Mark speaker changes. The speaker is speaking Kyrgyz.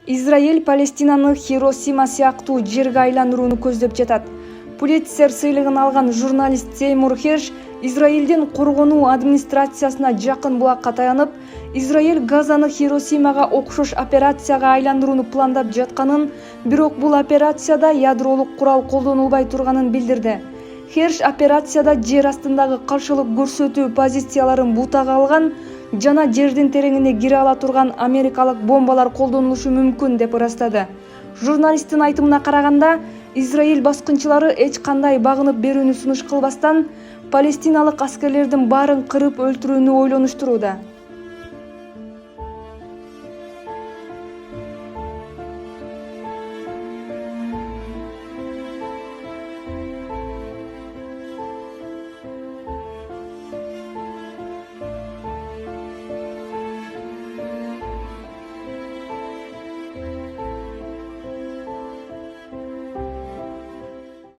Speaker 1: Израиль Палестинаны Хиросима сыяктуу жерге айландырууну көздөп жатат. Пулитцер сыйлыгын алган журналист Сеймур Херш Израилдин коргонуу администрациясына жакын булакка таянып, Израиль Газаны Хиросимага окшош операцияга айландырууну пландап жатканын, бирок бул операцияда ядролук курал колдонулбай турганын билдирди. Херш операцияда жер астындагы каршылык көрсөтүү позицияларын бутага алган жана жердин тереңине кире ала турган америкалык бомбалар колдонулушу мүмкүн деп ырастады. Журналисттин айтымына караганда, Израиль баскынчылары эч кандай багынып берүүнү сунуш кылбастан, палестиналык аскерлердин баарын кырып өлтүрүүнү ойлонуштурууда.